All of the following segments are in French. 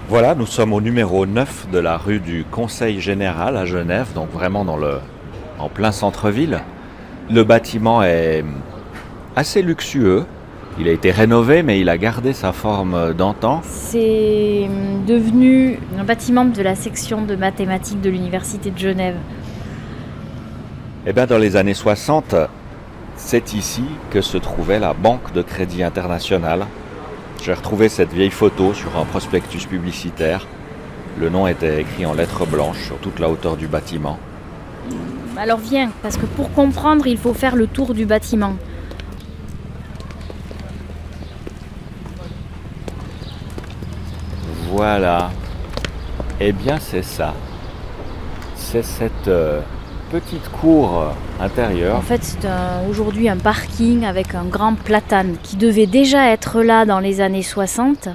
Voilà, nous sommes au numéro 9 de la rue du Conseil Général à Genève, donc vraiment en plein centre-ville. Le bâtiment est assez luxueux. Il a été rénové, mais il a gardé sa forme d'antan. C'est devenu un bâtiment de la section de mathématiques de l'Université de Genève. Et bien, dans les années 60, c'est ici que se trouvait la Banque de Crédit International. J'ai retrouvé cette vieille photo sur un prospectus publicitaire. Le nom était écrit en lettres blanches sur toute la hauteur du bâtiment. Alors viens, parce que pour comprendre, il faut faire le tour du bâtiment. Voilà. Eh bien, c'est ça. C'est cette petite cour intérieure. En fait, c'est aujourd'hui un parking avec un grand platane qui devait déjà être là dans les années 60.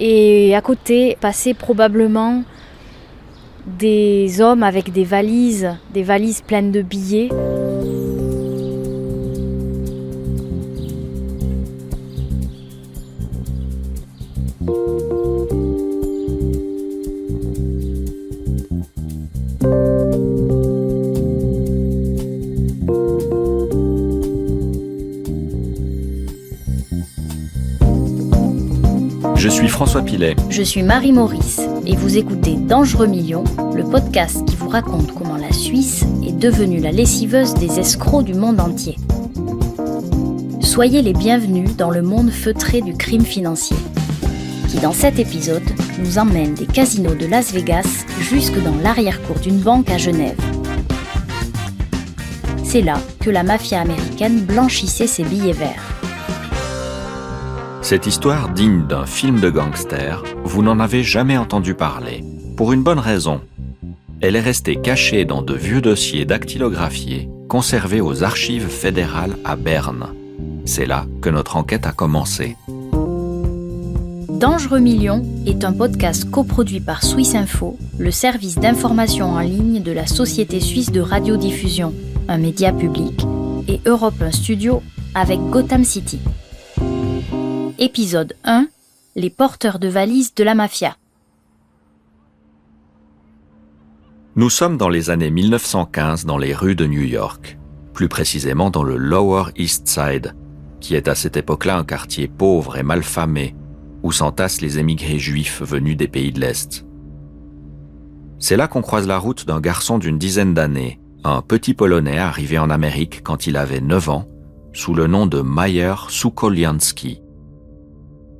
Et à côté, passaient probablement des hommes avec des valises pleines de billets. Je suis François Pilet. Je suis Marie Maurice et vous écoutez Dangereux Millions, le podcast qui vous raconte comment la Suisse est devenue la lessiveuse des escrocs du monde entier. Soyez les bienvenus dans le monde feutré du crime financier, qui dans cet épisode nous emmène des casinos de Las Vegas jusque dans l'arrière-cour d'une banque à Genève. C'est là que la mafia américaine blanchissait ses billets verts. Cette histoire digne d'un film de gangster, vous n'en avez jamais entendu parler. Pour une bonne raison. Elle est restée cachée dans de vieux dossiers dactylographiés conservés aux archives fédérales à Berne. C'est là que notre enquête a commencé. Dangereux Millions est un podcast coproduit par Suisse Info, le service d'information en ligne de la Société suisse de radiodiffusion, un média public, et Europe 1 Studio avec Gotham City. Épisode 1, les porteurs de valises de la mafia. Nous sommes dans les années 1915 dans les rues de New York, plus précisément dans le Lower East Side, qui est à cette époque-là un quartier pauvre et malfamé, où s'entassent les émigrés juifs venus des pays de l'Est. C'est là qu'on croise la route d'un garçon d'une dizaine d'années, un petit Polonais arrivé en Amérique quand il avait 9 ans, sous le nom de Meyer Sukolianski.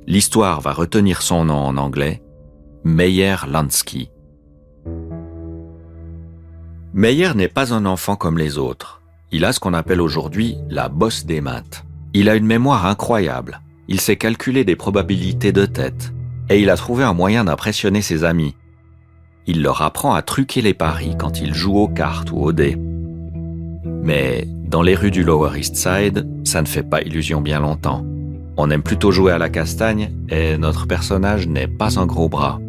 L'histoire va retenir son nom en anglais, Meyer Lansky. Meyer n'est pas un enfant comme les autres. Il a ce qu'on appelle aujourd'hui la bosse des maths. Il a une mémoire incroyable. Il sait calculer des probabilités de tête. Et il a trouvé un moyen d'impressionner ses amis. Il leur apprend à truquer les paris quand ils jouent aux cartes ou aux dés. Mais dans les rues du Lower East Side, ça ne fait pas illusion bien longtemps. On aime plutôt jouer à la castagne et notre personnage n'est pas un gros bras.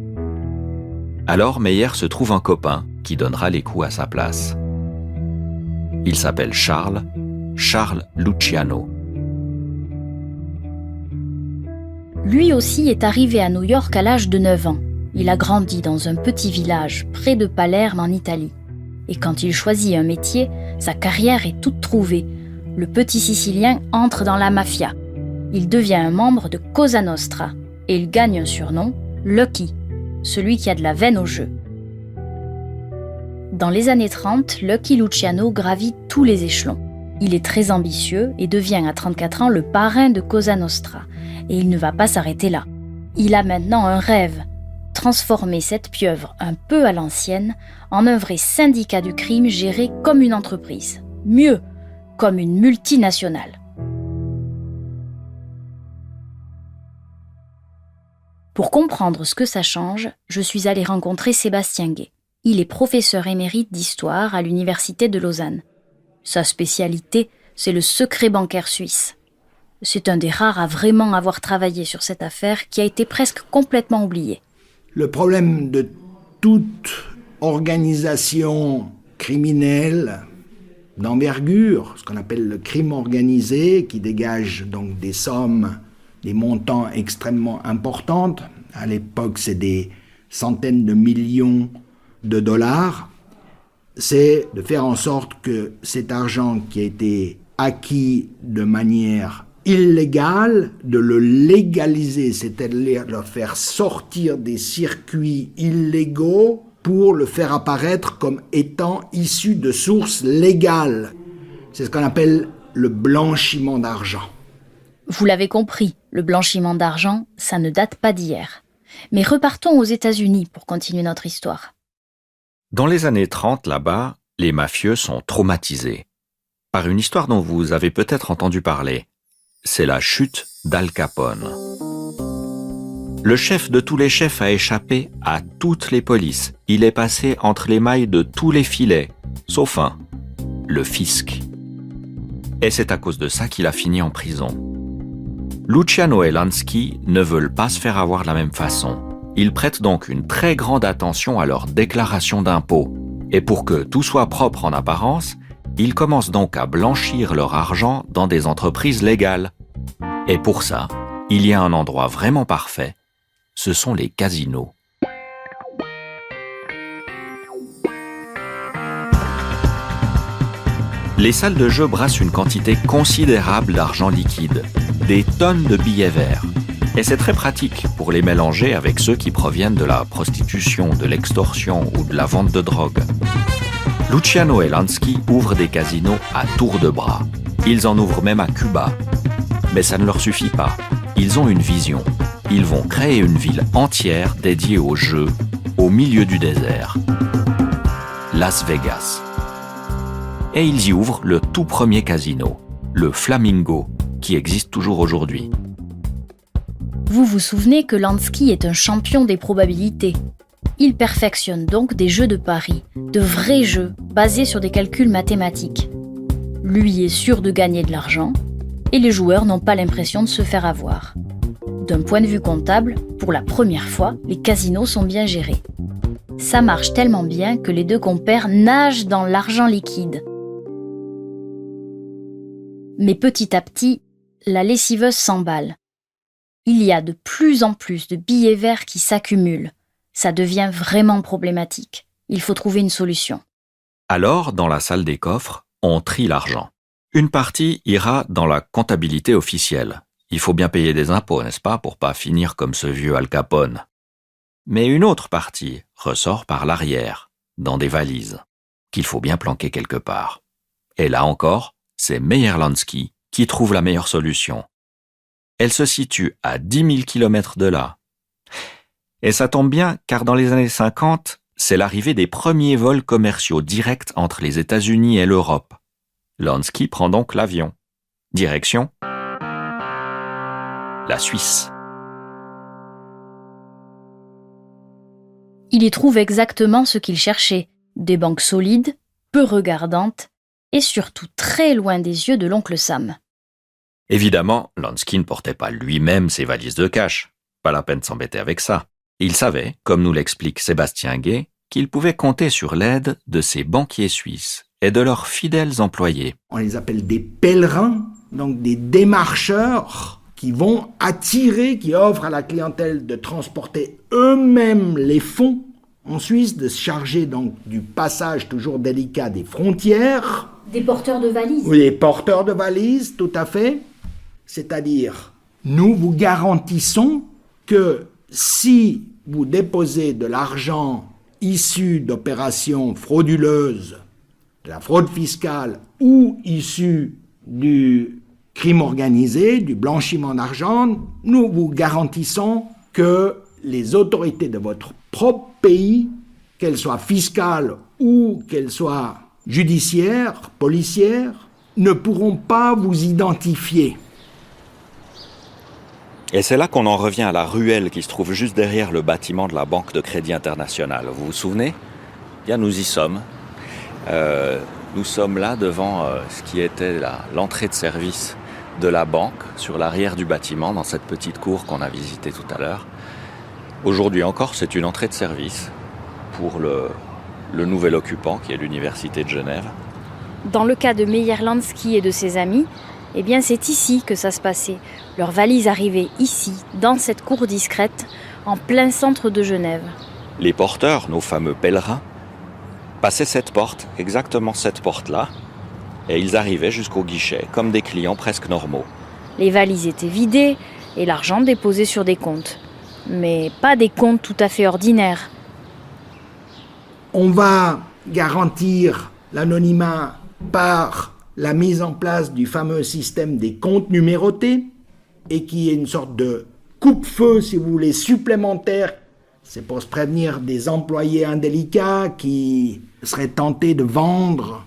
Alors Meyer se trouve un copain qui donnera les coups à sa place. Il s'appelle Charles Luciano. Lui aussi est arrivé à New York à l'âge de 9 ans. Il a grandi dans un petit village près de Palerme en Italie. Et quand il choisit un métier, sa carrière est toute trouvée. Le petit Sicilien entre dans la mafia. Il devient un membre de Cosa Nostra et il gagne un surnom, Lucky, celui qui a de la veine au jeu. Dans les années 30, Lucky Luciano gravit tous les échelons. Il est très ambitieux et devient à 34 ans le parrain de Cosa Nostra. Et il ne va pas s'arrêter là. Il a maintenant un rêve, transformer cette pieuvre un peu à l'ancienne en un vrai syndicat du crime géré comme une entreprise. Mieux, comme une multinationale. Pour comprendre ce que ça change, je suis allée rencontrer Sébastien Gay. Il est professeur émérite d'histoire à l'Université de Lausanne. Sa spécialité, c'est le secret bancaire suisse. C'est un des rares à vraiment avoir travaillé sur cette affaire qui a été presque complètement oubliée. Le problème de toute organisation criminelle d'envergure, ce qu'on appelle le crime organisé, qui dégage donc des sommes, des montants extrêmement importants, à l'époque c'est des centaines de millions de dollars, c'est de faire en sorte que cet argent qui a été acquis de manière illégale, de le légaliser, c'est-à-dire de le faire sortir des circuits illégaux pour le faire apparaître comme étant issu de sources légales. C'est ce qu'on appelle le blanchiment d'argent. Vous l'avez compris, le blanchiment d'argent, ça ne date pas d'hier. Mais repartons aux États-Unis pour continuer notre histoire. Dans les années 30, là-bas, les mafieux sont traumatisés par une histoire dont vous avez peut-être entendu parler. C'est la chute d'Al Capone. Le chef de tous les chefs a échappé à toutes les polices. Il est passé entre les mailles de tous les filets, sauf un, le fisc. Et c'est à cause de ça qu'il a fini en prison. Luciano et Lansky ne veulent pas se faire avoir de la même façon. Ils prêtent donc une très grande attention à leur déclaration d'impôts. Et pour que tout soit propre en apparence, ils commencent donc à blanchir leur argent dans des entreprises légales. Et pour ça, il y a un endroit vraiment parfait, ce sont les casinos. Les salles de jeu brassent une quantité considérable d'argent liquide, des tonnes de billets verts. Et c'est très pratique pour les mélanger avec ceux qui proviennent de la prostitution, de l'extorsion ou de la vente de drogue. Luciano et Lansky ouvrent des casinos à tour de bras. Ils en ouvrent même à Cuba. Mais ça ne leur suffit pas. Ils ont une vision. Ils vont créer une ville entière dédiée aux jeux, au milieu du désert. Las Vegas. Et ils y ouvrent le tout premier casino, le Flamingo, qui existe toujours aujourd'hui. Vous vous souvenez que Lansky est un champion des probabilités. Il perfectionne donc des jeux de paris, de vrais jeux basés sur des calculs mathématiques. Lui est sûr de gagner de l'argent et les joueurs n'ont pas l'impression de se faire avoir. D'un point de vue comptable, pour la première fois, les casinos sont bien gérés. Ça marche tellement bien que les deux compères nagent dans l'argent liquide. Mais petit à petit, la lessiveuse s'emballe. Il y a de plus en plus de billets verts qui s'accumulent. Ça devient vraiment problématique. Il faut trouver une solution. Alors, dans la salle des coffres, on trie l'argent. Une partie ira dans la comptabilité officielle. Il faut bien payer des impôts, n'est-ce pas, pour pas finir comme ce vieux Al Capone. Mais une autre partie ressort par l'arrière, dans des valises, qu'il faut bien planquer quelque part. Et là encore, c'est Meyer Lansky qui trouve la meilleure solution. Elle se situe à 10 000 km de là. Et ça tombe bien, car dans les années 50, c'est l'arrivée des premiers vols commerciaux directs entre les États-Unis et l'Europe. Lansky prend donc l'avion. Direction la Suisse. Il y trouve exactement ce qu'il cherchait, des banques solides, peu regardantes, et surtout très loin des yeux de l'oncle Sam. Évidemment, Lansky ne portait pas lui-même ses valises de cash. Pas la peine de s'embêter avec ça. Il savait, comme nous l'explique Sébastien Gay, qu'il pouvait compter sur l'aide de ses banquiers suisses et de leurs fidèles employés. On les appelle des pèlerins, donc des démarcheurs qui vont attirer, qui offrent à la clientèle de transporter eux-mêmes les fonds en Suisse, de se charger donc du passage toujours délicat des frontières. Des porteurs de valises. Oui, des porteurs de valises, tout à fait. C'est-à-dire, nous vous garantissons que si vous déposez de l'argent issu d'opérations frauduleuses, de la fraude fiscale ou issu du crime organisé, du blanchiment d'argent, nous vous garantissons que les autorités de votre propre pays, qu'elles soient fiscales ou qu'elles soient judiciaires, policières, ne pourront pas vous identifier. Et c'est là qu'on en revient à la ruelle qui se trouve juste derrière le bâtiment de la Banque de Crédit International. Vous vous souvenez ? Bien, nous y sommes. Nous sommes là devant ce qui était l'entrée de service de la banque, sur l'arrière du bâtiment, dans cette petite cour qu'on a visitée tout à l'heure. Aujourd'hui encore, c'est une entrée de service pour le nouvel occupant, qui est l'Université de Genève. Dans le cas de Meyer Lansky et de ses amis, eh bien c'est ici que ça se passait. Leurs valises arrivaient ici, dans cette cour discrète, en plein centre de Genève. Les porteurs, nos fameux pèlerins, passaient cette porte, exactement cette porte-là, et ils arrivaient jusqu'au guichet, comme des clients presque normaux. Les valises étaient vidées et l'argent déposé sur des comptes. Mais pas des comptes tout à fait ordinaires. On va garantir l'anonymat par la mise en place du fameux système des comptes numérotés et qui est une sorte de coupe-feu, si vous voulez, supplémentaire. C'est pour se prévenir des employés indélicats qui seraient tentés de vendre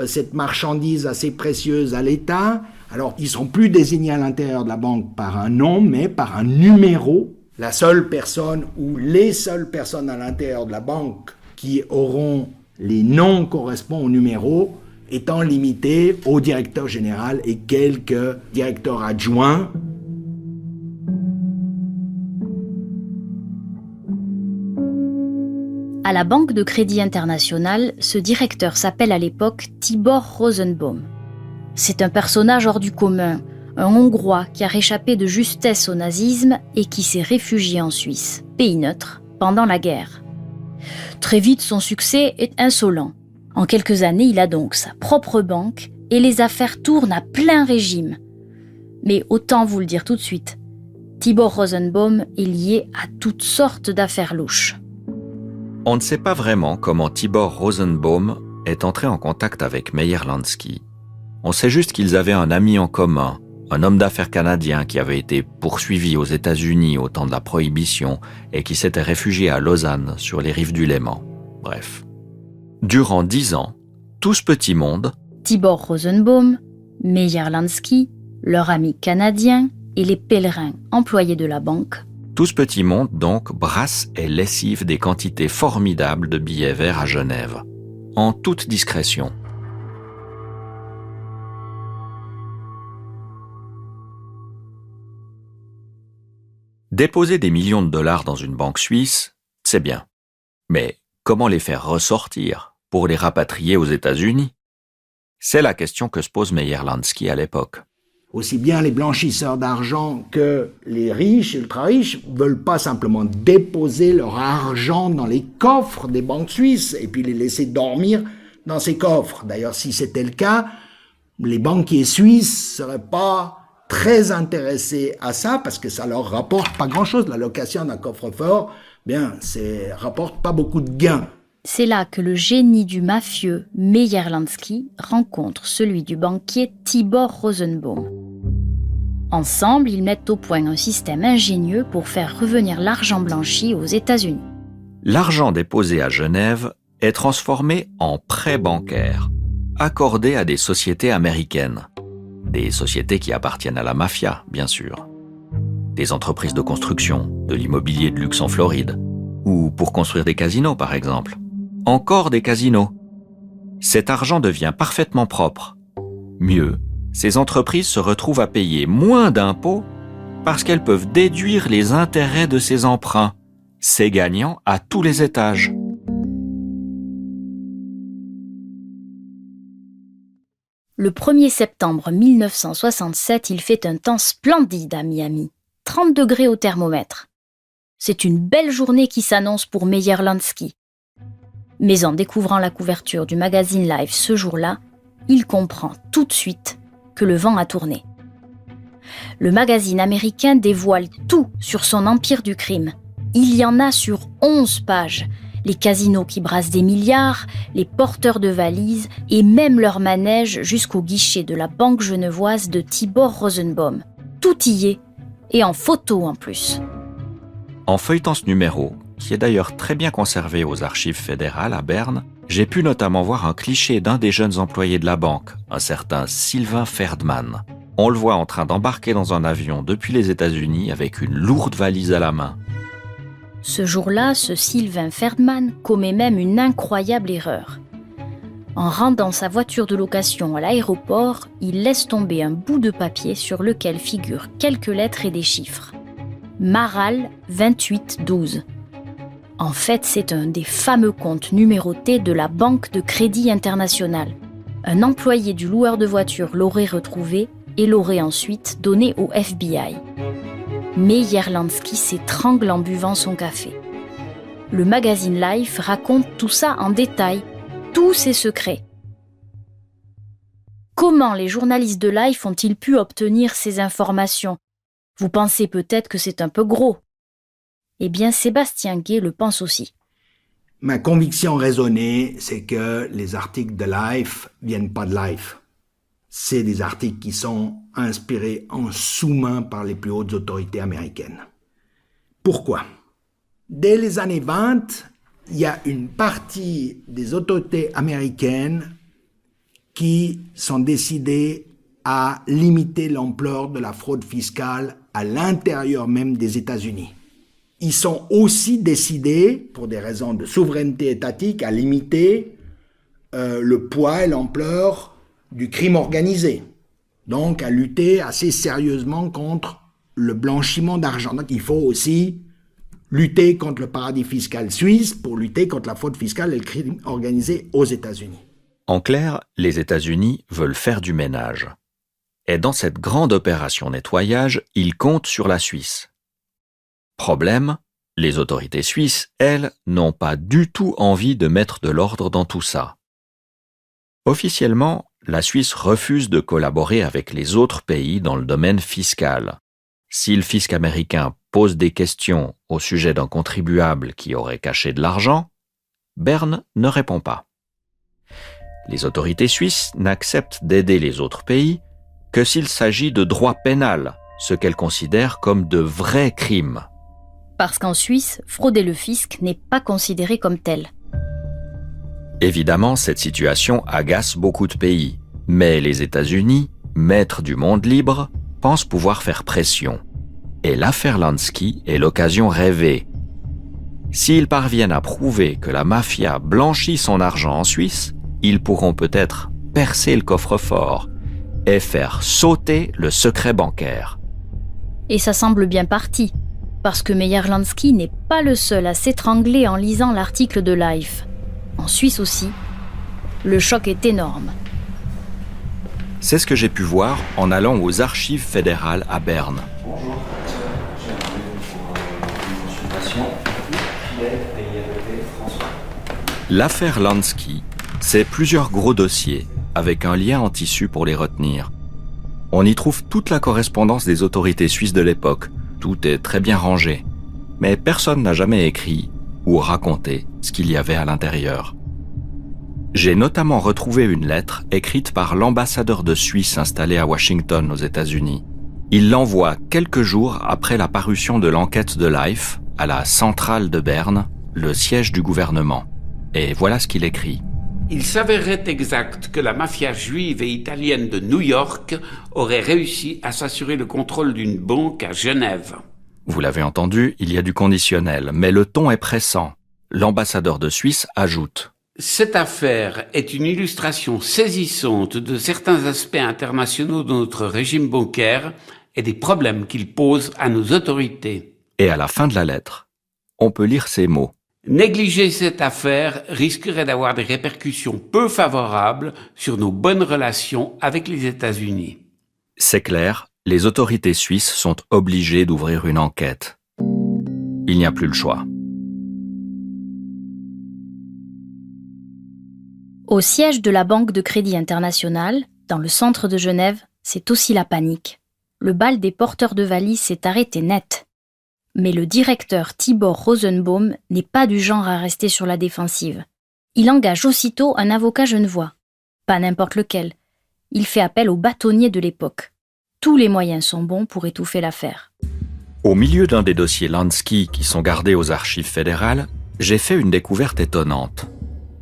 cette marchandise assez précieuse à l'État. Alors, ils ne sont plus désignés à l'intérieur de la banque par un nom, mais par un numéro. La seule personne ou les seules personnes à l'intérieur de la banque qui auront les noms correspondant au numéro étant limitées au directeur général et quelques directeurs adjoints. À la Banque de Crédit International, ce directeur s'appelle à l'époque Tibor Rosenbaum. C'est un personnage hors du commun, un Hongrois qui a réchappé de justesse au nazisme et qui s'est réfugié en Suisse, pays neutre, pendant la guerre. Très vite, son succès est insolent. En quelques années, il a donc sa propre banque et les affaires tournent à plein régime. Mais autant vous le dire tout de suite, Tibor Rosenbaum est lié à toutes sortes d'affaires louches. On ne sait pas vraiment comment Tibor Rosenbaum est entré en contact avec Meyer Lansky. On sait juste qu'ils avaient un ami en commun, un homme d'affaires canadien qui avait été poursuivi aux États-Unis au temps de la Prohibition et qui s'était réfugié à Lausanne sur les rives du Léman. Bref. Durant 10 ans, tout ce petit monde, Tibor Rosenbaum, Meyer Lansky, leur ami canadien et les pèlerins employés de la banque, tout ce petit monde donc brasse et lessive des quantités formidables de billets verts à Genève, en toute discrétion. Déposer des millions de dollars dans une banque suisse, c'est bien. Mais comment les faire ressortir pour les rapatrier aux États-Unis? C'est la question que se pose Meyer Lansky à l'époque. Aussi bien les blanchisseurs d'argent que les riches, ultra-riches, ne veulent pas simplement déposer leur argent dans les coffres des banques suisses et puis les laisser dormir dans ces coffres. D'ailleurs, si c'était le cas, les banquiers suisses ne seraient pas très intéressés à ça parce que ça leur rapporte pas grand-chose. La location d'un coffre-fort, rapporte pas beaucoup de gains. C'est là que le génie du mafieux Meyer Lansky rencontre celui du banquier Tibor Rosenbaum. Ensemble, ils mettent au point un système ingénieux pour faire revenir l'argent blanchi aux États-Unis. L'argent déposé à Genève est transformé en prêt bancaire, accordé à des sociétés américaines. Des sociétés qui appartiennent à la mafia, bien sûr. Des entreprises de construction, de l'immobilier de luxe en Floride, ou pour construire des casinos, par exemple. Encore des casinos. Cet argent devient parfaitement propre. Mieux, ces entreprises se retrouvent à payer moins d'impôts parce qu'elles peuvent déduire les intérêts de ces emprunts. C'est gagnant à tous les étages. Le 1er septembre 1967, il fait un temps splendide à Miami. 30 degrés au thermomètre. C'est une belle journée qui s'annonce pour Meyer Lansky. Mais en découvrant la couverture du magazine Life ce jour-là, il comprend tout de suite que le vent a tourné. Le magazine américain dévoile tout sur son empire du crime. Il y en a sur 11 pages. Les casinos qui brassent des milliards, les porteurs de valises et même leur manège jusqu'au guichet de la banque genevoise de Tibor Rosenbaum. Tout y est, et en photo en plus. En feuilletant ce numéro, qui est d'ailleurs très bien conservé aux archives fédérales à Berne, j'ai pu notamment voir un cliché d'un des jeunes employés de la banque, un certain Sylvain Ferdman. On le voit en train d'embarquer dans un avion depuis les États-Unis avec une lourde valise à la main. Ce jour-là, ce Sylvain Ferdman commet même une incroyable erreur. En rendant sa voiture de location à l'aéroport, il laisse tomber un bout de papier sur lequel figurent quelques lettres et des chiffres. Maral 2812. En fait, c'est un des fameux comptes numérotés de la Banque de Crédit International. Un employé du loueur de voitures l'aurait retrouvé et l'aurait ensuite donné au FBI. Meyer Lansky s'étrangle en buvant son café. Le magazine Life raconte tout ça en détail, tous ses secrets. Comment les journalistes de Life ont-ils pu obtenir ces informations ? Vous pensez peut-être que c'est un peu gros. Eh bien, Sébastien Gay le pense aussi. Ma conviction raisonnée, c'est que les articles de Life viennent pas de Life. C'est des articles qui sont inspirés en sous-main par les plus hautes autorités américaines. Pourquoi ? Dès les années 20, il y a une partie des autorités américaines qui sont décidées à limiter l'ampleur de la fraude fiscale à l'intérieur même des États-Unis. Ils sont aussi décidés, pour des raisons de souveraineté étatique, à limiter le poids et l'ampleur du crime organisé. Donc à lutter assez sérieusement contre le blanchiment d'argent. Donc il faut aussi lutter contre le paradis fiscal suisse pour lutter contre la fraude fiscale et le crime organisé aux États-Unis. En clair, les États-Unis veulent faire du ménage. Et dans cette grande opération nettoyage, ils comptent sur la Suisse. Problème, les autorités suisses, elles, n'ont pas du tout envie de mettre de l'ordre dans tout ça. Officiellement, la Suisse refuse de collaborer avec les autres pays dans le domaine fiscal. Si le fisc américain pose des questions au sujet d'un contribuable qui aurait caché de l'argent, Berne ne répond pas. Les autorités suisses n'acceptent d'aider les autres pays que s'il s'agit de droit pénal, ce qu'elles considèrent comme de vrais crimes. Parce qu'en Suisse, frauder le fisc n'est pas considéré comme tel. Évidemment, cette situation agace beaucoup de pays, mais les États-Unis, maîtres du monde libre, pensent pouvoir faire pression. Et l'affaire Lansky est l'occasion rêvée. S'ils parviennent à prouver que la mafia blanchit son argent en Suisse, ils pourront peut-être percer le coffre-fort et faire sauter le secret bancaire. Et ça semble bien parti, parce que Meyer Lansky n'est pas le seul à s'étrangler en lisant l'article de Life. En Suisse aussi, le choc est énorme. C'est ce que j'ai pu voir en allant aux archives fédérales à Berne. Bonjour, j'ai rendez-vous pour une consultation. Qui est PILP François. L'affaire Lansky, c'est plusieurs gros dossiers, avec un lien en tissu pour les retenir. On y trouve toute la correspondance des autorités suisses de l'époque. Tout est très bien rangé. Mais personne n'a jamais écrit ou raconté ce qu'il y avait à l'intérieur. J'ai notamment retrouvé une lettre écrite par l'ambassadeur de Suisse installé à Washington aux États-Unis. Il l'envoie quelques jours après la parution de l'enquête de Life à la centrale de Berne, le siège du gouvernement. Et voilà ce qu'il écrit. Il s'avérait exact que la mafia juive et italienne de New York aurait réussi à s'assurer le contrôle d'une banque à Genève. Vous l'avez entendu, il y a du conditionnel, mais le ton est pressant. L'ambassadeur de Suisse ajoute. Cette affaire est une illustration saisissante de certains aspects internationaux de notre régime bancaire et des problèmes qu'il pose à nos autorités. Et à la fin de la lettre, on peut lire ces mots. Négliger cette affaire risquerait d'avoir des répercussions peu favorables sur nos bonnes relations avec les États-Unis. C'est clair, les autorités suisses sont obligées d'ouvrir une enquête. Il n'y a plus le choix. Au siège de la Banque de Crédit International, dans le centre de Genève, c'est aussi la panique. Le bal des porteurs de valises s'est arrêté net. Mais le directeur Tibor Rosenbaum n'est pas du genre à rester sur la défensive. Il engage aussitôt un avocat genevois. Pas n'importe lequel. Il fait appel au bâtonnier de l'époque. Tous les moyens sont bons pour étouffer l'affaire. Au milieu d'un des dossiers Lansky qui sont gardés aux archives fédérales, j'ai fait une découverte étonnante.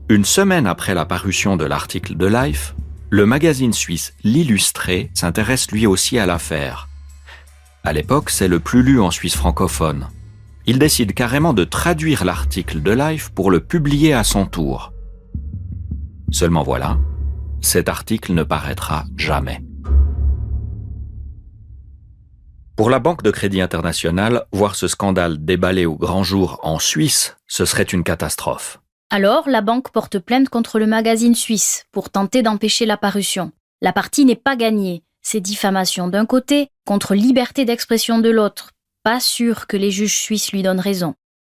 Une semaine après la parution de l'article de Life, le magazine suisse L'Illustré s'intéresse lui aussi à l'affaire. À l'époque, c'est le plus lu en Suisse francophone. Il décide carrément de traduire l'article de Life pour le publier à son tour. Seulement voilà, cet article ne paraîtra jamais. Pour la Banque de Crédit International, voir ce scandale déballé au grand jour en Suisse, ce serait une catastrophe. Alors, la banque porte plainte contre le magazine suisse pour tenter d'empêcher la parution. La partie n'est pas gagnée. C'est diffamation d'un côté contre liberté d'expression de l'autre. Pas sûr que les juges suisses lui donnent raison.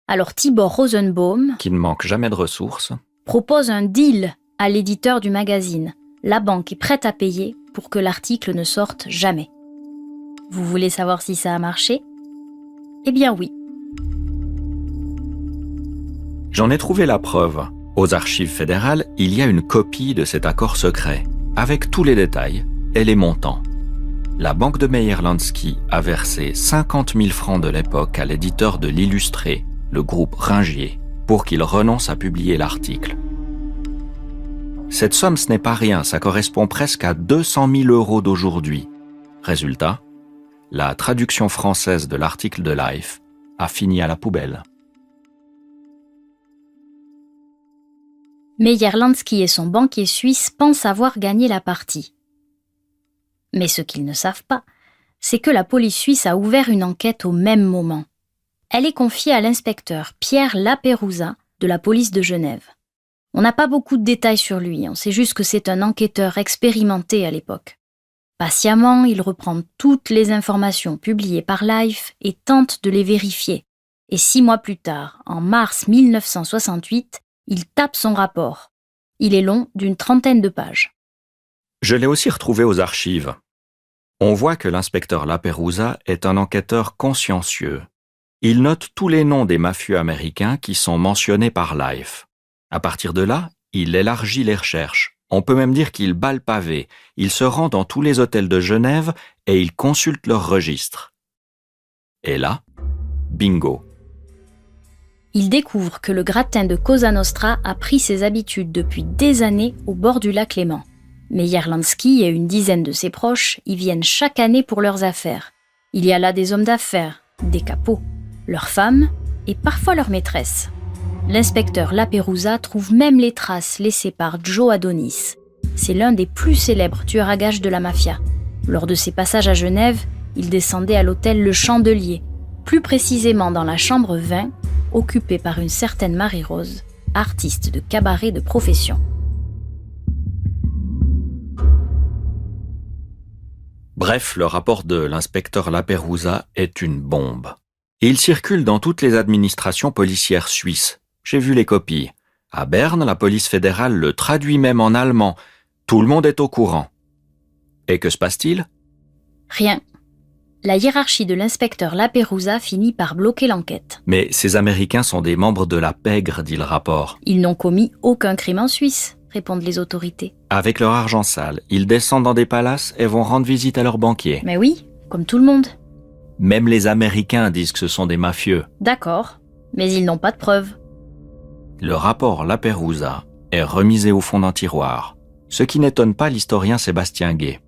Alors Tibor Rosenbaum, qui ne manque jamais de ressources, propose un deal à l'éditeur du magazine. La banque est prête à payer pour que l'article ne sorte jamais. Vous voulez savoir si ça a marché ? Eh bien oui. J'en ai trouvé la preuve. Aux archives fédérales, il y a une copie de cet accord secret, avec tous les détails et les montants. La banque de Meyer-Lansky a versé 50 000 francs de l'époque à l'éditeur de l'Illustré, le groupe Ringier, pour qu'il renonce à publier l'article. Cette somme, ce n'est pas rien, ça correspond presque à 200 000 € d'aujourd'hui. Résultat, la traduction française de l'article de Life a fini à la poubelle. Meyer-Lansky et son banquier suisse pensent avoir gagné la partie. Mais ce qu'ils ne savent pas, c'est que la police suisse a ouvert une enquête au même moment. Elle est confiée à l'inspecteur Pierre Lapérouza de la police de Genève. On n'a pas beaucoup de détails sur lui, on sait juste que c'est un enquêteur expérimenté à l'époque. Patiemment, il reprend toutes les informations publiées par Life et tente de les vérifier. Et 6 mois plus tard, en mars 1968, il tape son rapport. Il est long d'une 30aine de pages. Je l'ai aussi retrouvé aux archives. On voit que l'inspecteur Lapérouza est un enquêteur consciencieux. Il note tous les noms des mafieux américains qui sont mentionnés par Life. À partir de là, il élargit les recherches. On peut même dire qu'il bat le pavé. Il se rend dans tous les hôtels de Genève et il consulte leurs registres. Et là, bingo. Il découvre que le gratin de Cosa Nostra a pris ses habitudes depuis des années au bord du lac Léman. Meyer-Lansky et une dizaine de ses proches y viennent chaque année pour leurs affaires. Il y a là des hommes d'affaires, des capots, leurs femmes et parfois leurs maîtresses. L'inspecteur Lapérouza trouve même les traces laissées par Joe Adonis. C'est l'un des plus célèbres tueurs à gages de la mafia. Lors de ses passages à Genève, il descendait à l'hôtel Le Chandelier, plus précisément dans la chambre 20, occupée par une certaine Marie-Rose, artiste de cabaret de profession. Bref, le rapport de l'inspecteur Lapérouza est une bombe. Et il circule dans toutes les administrations policières suisses. J'ai vu les copies. À Berne, la police fédérale le traduit même en allemand. Tout le monde est au courant. Et que se passe-t-il ? Rien. La hiérarchie de l'inspecteur Lapérouza finit par bloquer l'enquête. Mais ces Américains sont des membres de la pègre, dit le rapport. Ils n'ont commis aucun crime en Suisse, répondent les autorités. Avec leur argent sale, ils descendent dans des palaces et vont rendre visite à leurs banquiers. Mais oui, comme tout le monde. Même les Américains disent que ce sont des mafieux. D'accord, mais ils n'ont pas de preuves. Le rapport Lapérouza est remisé au fond d'un tiroir, ce qui n'étonne pas l'historien Sébastien Gay.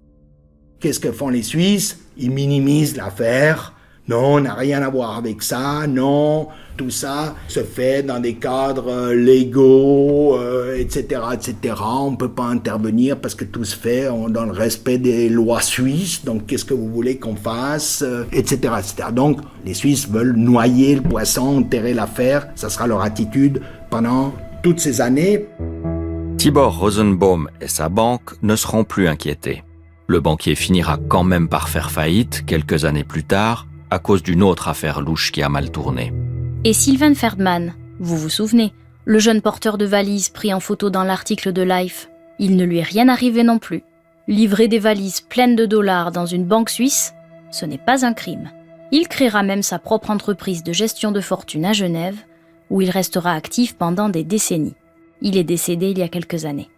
Qu'est-ce que font les Suisses ? Ils minimisent l'affaire. Non, on n'a rien à voir avec ça. Non, tout ça se fait dans des cadres légaux, etc., etc. On ne peut pas intervenir parce que tout se fait dans le respect des lois suisses. Donc, qu'est-ce que vous voulez qu'on fasse, etc., etc. Donc, les Suisses veulent noyer le poisson, enterrer l'affaire. Ça sera leur attitude pendant toutes ces années. Tibor Rosenbaum et sa banque ne seront plus inquiétés. Le banquier finira quand même par faire faillite quelques années plus tard, à cause d'une autre affaire louche qui a mal tourné. Et Sylvain Ferdman, vous vous souvenez, le jeune porteur de valises pris en photo dans l'article de Life, il ne lui est rien arrivé non plus. Livrer des valises pleines de dollars dans une banque suisse, ce n'est pas un crime. Il créera même sa propre entreprise de gestion de fortune à Genève, où il restera actif pendant des décennies. Il est décédé il y a quelques années.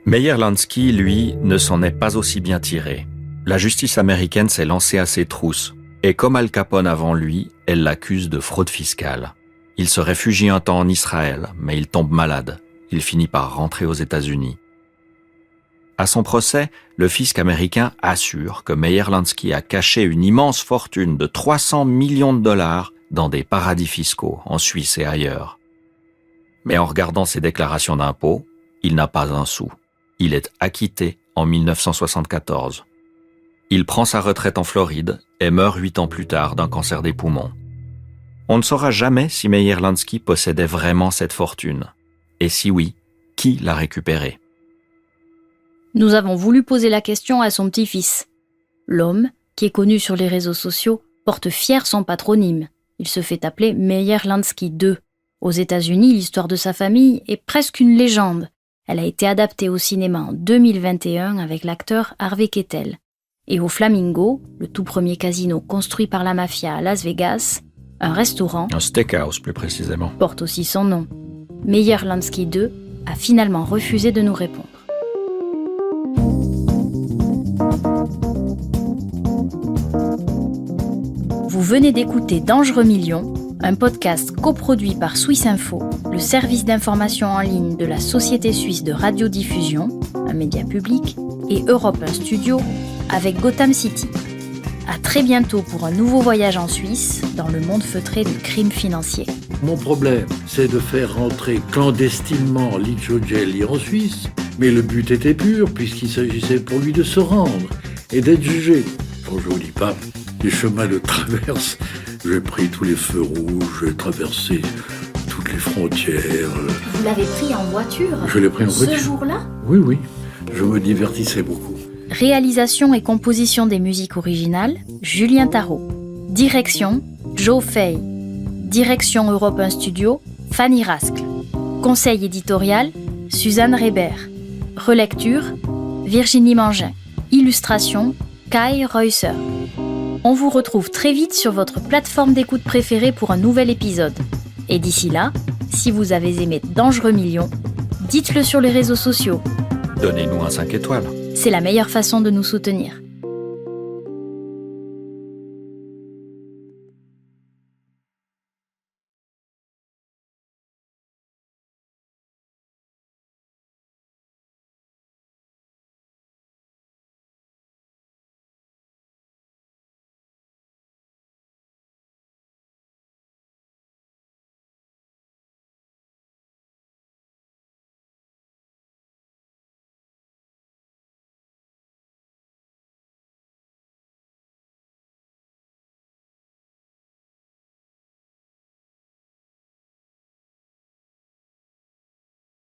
Meyer-Lansky, lui, ne s'en est pas aussi bien tiré. La justice américaine s'est lancée à ses trousses, et comme Al Capone avant lui, elle l'accuse de fraude fiscale. Il se réfugie un temps en Israël, mais il tombe malade. Il finit par rentrer aux États-Unis. À son procès, le fisc américain assure que Meyer-Lansky a caché une immense fortune de 300 millions de dollars dans des paradis fiscaux, en Suisse et ailleurs. Mais en regardant ses déclarations d'impôts, il n'a pas un sou. Il est acquitté en 1974. Il prend sa retraite en Floride et meurt 8 ans plus tard d'un cancer des poumons. On ne saura jamais si Meyer-Lansky possédait vraiment cette fortune. Et si oui, qui l'a récupérée ? Nous avons voulu poser la question à son petit-fils. L'homme qui est connu sur les réseaux sociaux, porte fier son patronyme. Il se fait appeler Meyer Lansky II. Aux États-Unis, l'histoire de sa famille est presque une légende. Elle a été adaptée au cinéma en 2021 avec l'acteur Harvey Keitel. Et au Flamingo, le tout premier casino construit par la mafia à Las Vegas, un restaurant, Un steakhouse plus précisément. porte aussi son nom. Meyer Lansky II a finalement refusé de nous répondre. Vous venez d'écouter Dangereux Millions, un podcast coproduit par Swiss Info, le service d'information en ligne de la Société suisse de radiodiffusion, un média public, et Europe 1 Studio avec Gotham City. À très bientôt pour un nouveau voyage en Suisse dans le monde feutré du crime financier. Mon problème, c'est de faire rentrer clandestinement Licio Gelli en Suisse, mais le but était pur puisqu'il s'agissait pour lui de se rendre et d'être jugé. Bon, je vous dis pas, les chemins de traverse, j'ai pris tous les feux rouges, j'ai traversé toutes les frontières. Vous l'avez pris en voiture ? Je l'ai pris en voiture. Ce jour-là ? Oui, je me divertissais beaucoup. Réalisation et composition des musiques originales, Julien Tarot. Direction, Joe Fay. Direction Europe 1 Studio, Fanny Rascle. Conseil éditorial, Suzanne Reber. Relecture, Virginie Mangin. Illustration, Kai Reusser. On vous retrouve très vite sur votre plateforme d'écoute préférée pour un nouvel épisode. Et d'ici là, si vous avez aimé Dangereux Millions, dites-le sur les réseaux sociaux. Donnez-nous un 5 étoiles. C'est la meilleure façon de nous soutenir.